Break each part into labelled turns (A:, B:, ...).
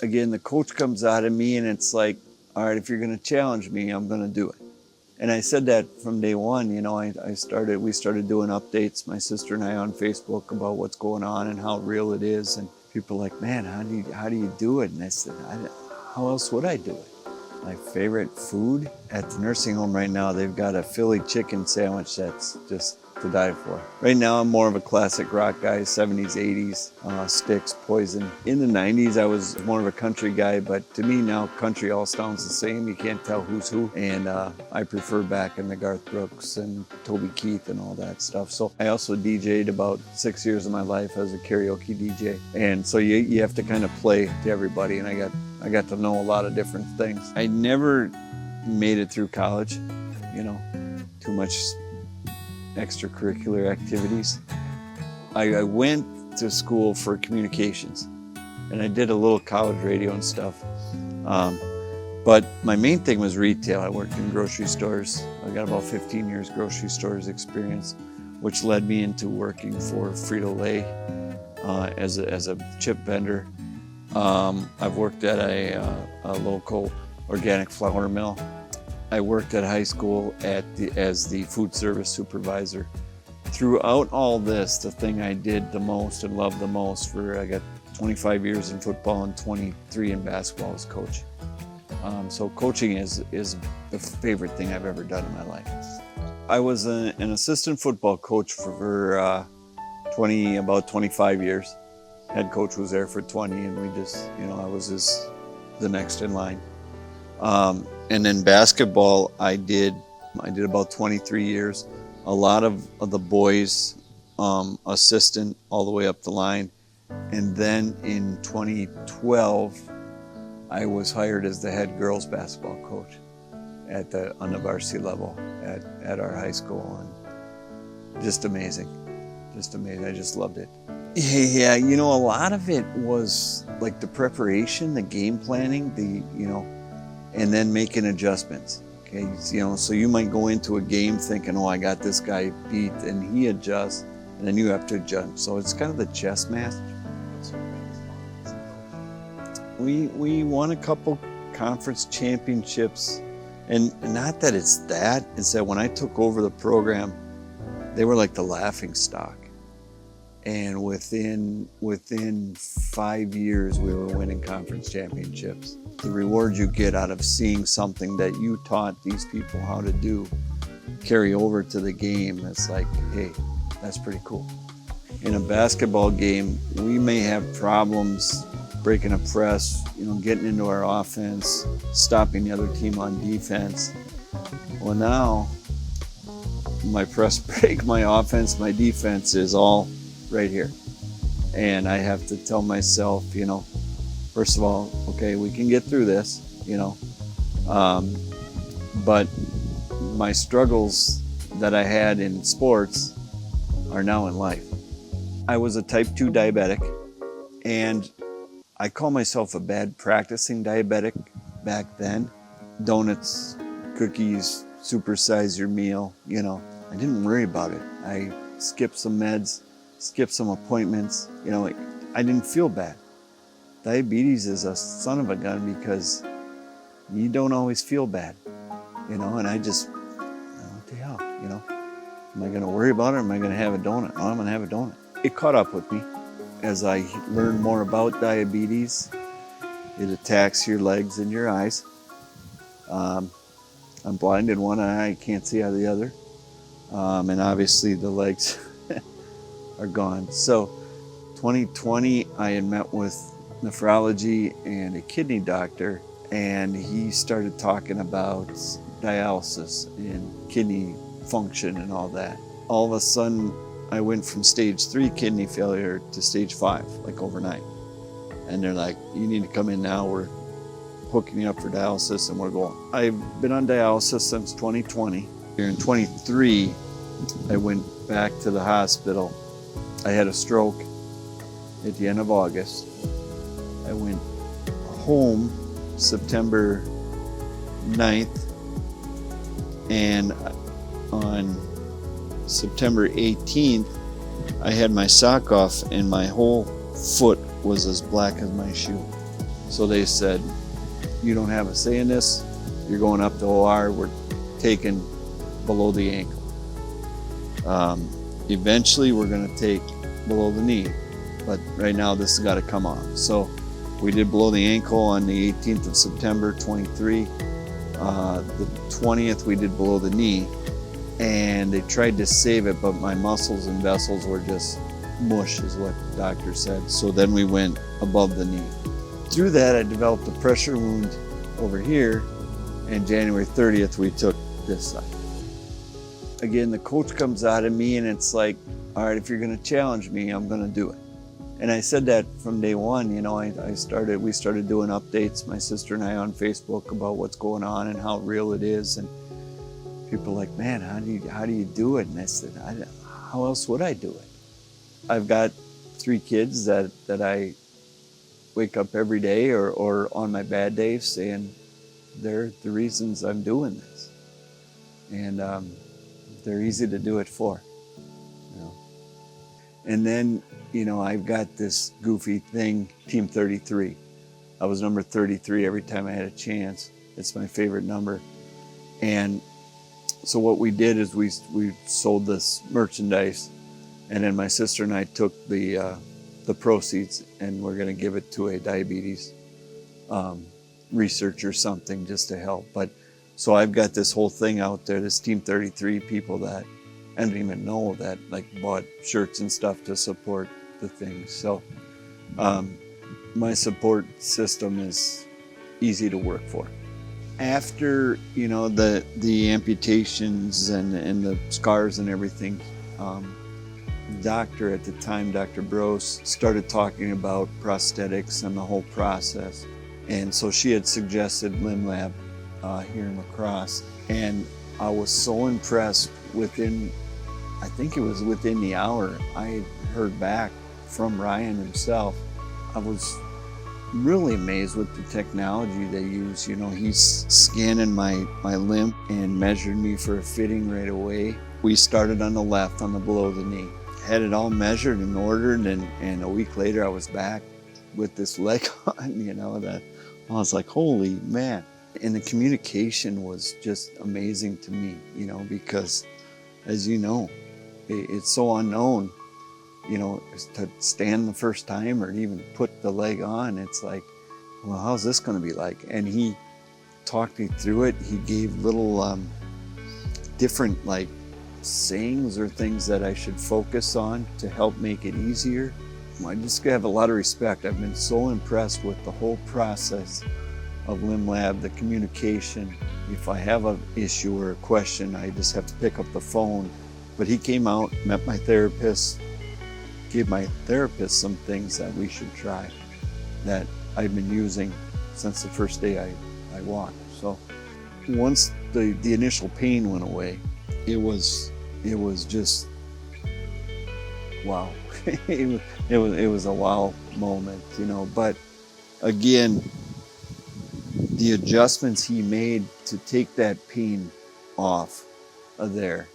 A: Again, the coach comes out of me and it's like, all right, if you're going to challenge me, I'm going to do it. And I said that from day one. You know, we started doing updates, my sister and I, on Facebook about what's going on and how real it is. And people are like, man, how do you do it? And I said, how else would I do it? My favorite food at the nursing home right now, they've got a Philly chicken sandwich that's just to die for. Right now, I'm more of a classic rock guy, 70s, 80s, Styx, Poison. In the 90s, I was more of a country guy, but to me now, country all sounds the same. You can't tell who's who. And I prefer back in the Garth Brooks and Toby Keith and all that stuff. So I also DJ'd about 6 years of my life as a karaoke DJ. And so you have to kind of play to everybody. And I got to know a lot of different things. I never made it through college, you know, too much extracurricular activities. I went to school for communications and I did a little college radio and stuff. But my main thing was retail. I worked in grocery stores. I got about 15 years grocery stores experience, which led me into working for Frito-Lay as a chip vendor. I've worked at a local organic flour mill. I worked at high school as the food service supervisor. Throughout all this, the thing I did the most and loved the most I got 25 years in football and 23 in basketball as coach. So coaching is the favorite thing I've ever done in my life. I was an assistant football coach for about 25 years. Head coach was there for 20, and we just, you know, I was just the next in line. And then basketball, I did about 23 years. A lot of the boys, assistant all the way up the line. And then in 2012, I was hired as the head girls basketball coach on the varsity level at our high school. And just amazing. I just loved it. Yeah, you know, a lot of it was like the preparation, the game planning, and then making adjustments. Okay, you know, so you might go into a game thinking, oh, I got this guy beat, and he adjusts, and then you have to adjust. So it's kind of the chess match. We won a couple conference championships, and not that it's that when I took over the program, they were like the laughing stock. And within 5 years, we were winning conference championships. The reward you get out of seeing something that you taught these people how to do carry over to the game, it's like, hey, that's pretty cool. In a basketball game, we may have problems breaking a press, you know, getting into our offense, stopping the other team on defense. Well, now, my press break, my offense, my defense is all right here. And I have to tell myself, you know, first of all, okay, we can get through this, you know. But my struggles that I had in sports are now in life. I was a type 2 diabetic, and I call myself a bad practicing diabetic back then. Donuts, cookies, supersize your meal, you know. I didn't worry about it. I skipped some meds, skipped some appointments, you know. I didn't feel bad. Diabetes is a son of a gun because you don't always feel bad, you know, and I just, what the hell, you know? Am I gonna worry about it or am I gonna have a donut? Oh, I'm gonna have a donut. It caught up with me. As I learned more about diabetes, it attacks your legs and your eyes. I'm blind in one eye, I can't see out of the other. And obviously the legs are gone. So 2020, I had met with nephrology and a kidney doctor, and he started talking about dialysis and kidney function and all that. All of a sudden, I went from stage 3 kidney failure to stage 5, like overnight. And they're like, you need to come in now, we're hooking you up for dialysis, and we're going. I've been on dialysis since 2020. Here in 23, I went back to the hospital. I had a stroke at the end of August. I went home September 9th, and on September 18th, I had my sock off and my whole foot was as black as my shoe. So they said, you don't have a say in this. You're going up to OR. We're taking below the ankle. Eventually, we're going to take below the knee. But right now, this has got to come off. So we did below the ankle on the 18th of September, 23. The 20th, we did below the knee. And they tried to save it, but my muscles and vessels were just mush, is what the doctor said. So then we went above the knee. Through that, I developed a pressure wound over here, and January 30th, we took this side. Again, the coach comes out of me, and it's like, all right, if you're gonna challenge me, I'm gonna do it. And I said that from day one. You know, we started doing updates, my sister and I, on Facebook about what's going on and how real it is. And people are like, man, how do you do it? And I said, how else would I do it? I've got 3 kids that I wake up every day or on my bad days saying they're the reasons I'm doing this. And they're easy to do it for. You know? And then, you know, I've got this goofy thing, Team 33. I was number 33 every time I had a chance. It's my favorite number. And so what we did is we sold this merchandise, and then my sister and I took the proceeds, and we're going to give it to a diabetes research or something just to help. But so I've got this whole thing out there, this Team 33 people that I didn't even know that like bought shirts and stuff to support the thing. So my support system is easy to work for. After, you know, the amputations and the scars and everything, doctor at the time, Dr. Bros, started talking about prosthetics and the whole process. And so she had suggested Limb Lab here in La Crosse. And I was so impressed I think it was within the hour, I heard back from Ryan himself. I was really amazed with the technology they use. You know, he's scanning my limb and measured me for a fitting right away. We started on the left, on the below the knee. Had it all measured and ordered, and a week later I was back with this leg on, you know, that I was like, holy man. And the communication was just amazing to me, you know, because as you know, it's so unknown, you know, to stand the first time or even put the leg on. It's like, well, how's this going to be like? And he talked me through it. He gave little different like sayings or things that I should focus on to help make it easier. I just have a lot of respect. I've been so impressed with the whole process of Limb Lab, the communication. If I have an issue or a question, I just have to pick up the phone. But he came out, met my therapist, gave my therapist some things that we should try that I've been using since the first day I walked. So once the initial pain went away, it was just wow. it was a wow moment, you know. But again, the adjustments he made to take that pain off of there,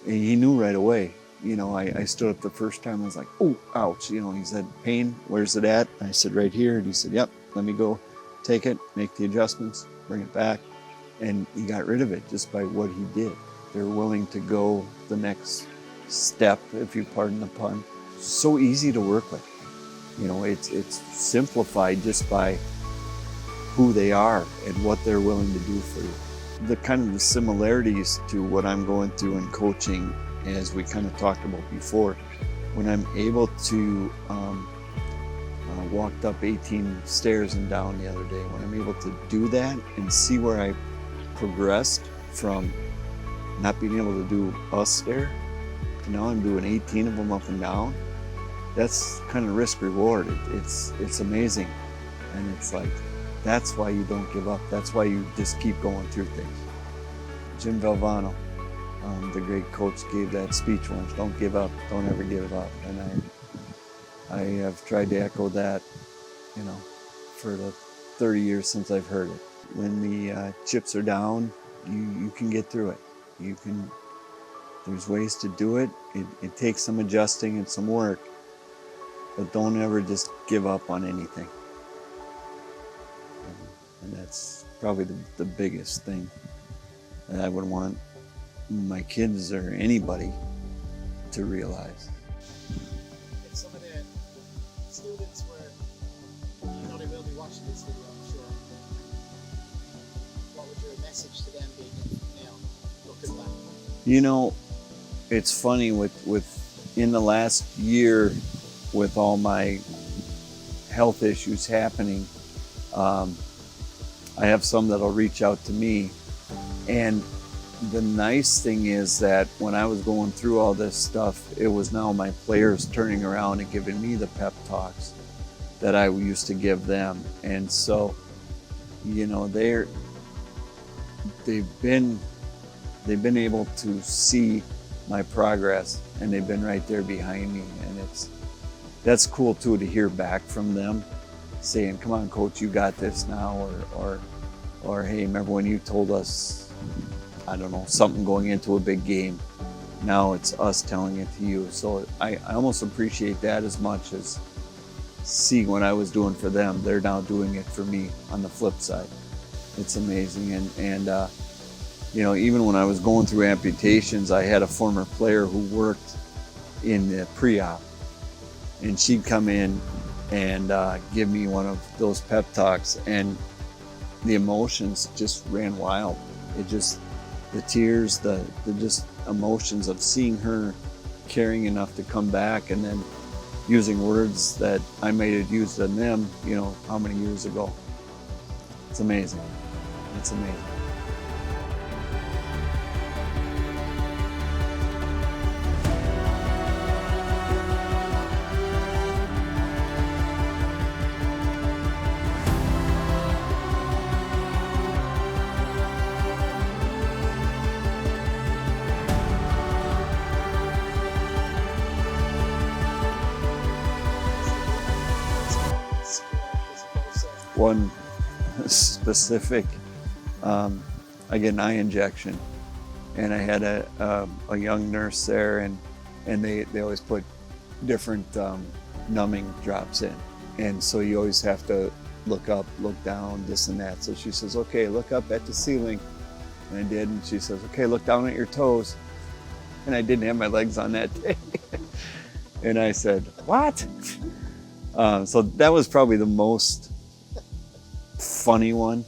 A: he knew right away. You know, I stood up the first time, I was like, oh, ouch. You know, he said, pain, where's it at? I said, right here. And he said, yep, let me go take it, make the adjustments, bring it back. And he got rid of it just by what he did. They're willing to go the next step, if you pardon the pun. So easy to work with. You know, it's simplified just by who they are and what they're willing to do for you. The kind of the similarities to what I'm going through in coaching, as we kind of talked about before, when I'm able to walked up 18 stairs and down the other day, when I'm able to do that and see where I progressed from not being able to do a stair to now I'm doing 18 of them up and down, that's kind of risk reward. It's amazing. And it's like, that's why you don't give up. That's why you just keep going through things. Jim Valvano, the great coach, gave that speech once, don't give up, don't ever give up. And I have tried to echo that, you know, for the 30 years since I've heard it. When the chips are down, you can get through it. There's ways to do it. It takes some adjusting and some work, but don't ever just give up on anything. And that's probably the biggest thing that I would want my kids or anybody to realize.
B: If some of the students were, they will be watching this video, I'm sure. What would your message to them be now, looking back?
A: It's funny with in the last year, with all my health issues happening, I have some that'll reach out to me. And the nice thing is that when I was going through all this stuff, it was now my players turning around and giving me the pep talks that I used to give them. And so, they've been able to see my progress, and they've been right there behind me. And that's cool too, to hear back from them saying, "Come on, coach, you got this now," or "Hey, remember when you told us, I don't know, something going into a big game? Now it's us telling it to you." So I almost appreciate that as much as seeing what I was doing for them. They're now doing it for me on the flip side. It's amazing. And even when I was going through amputations, I had a former player who worked in the pre-op, and she'd come in and give me one of those pep talks, and the emotions just ran wild. The tears, the just emotions of seeing her caring enough to come back, and then using words that I might have used on them, how many years ago. It's amazing. It's amazing. One specific, I get an eye injection, and I had a young nurse there, and they always put different numbing drops in, and so you always have to look up, look down, this and that. So she says, "Okay, look up at the ceiling," and I did, and she says, "Okay, look down at your toes," and I didn't have my legs on that day. And I said, "What?" So that was probably the most funny one,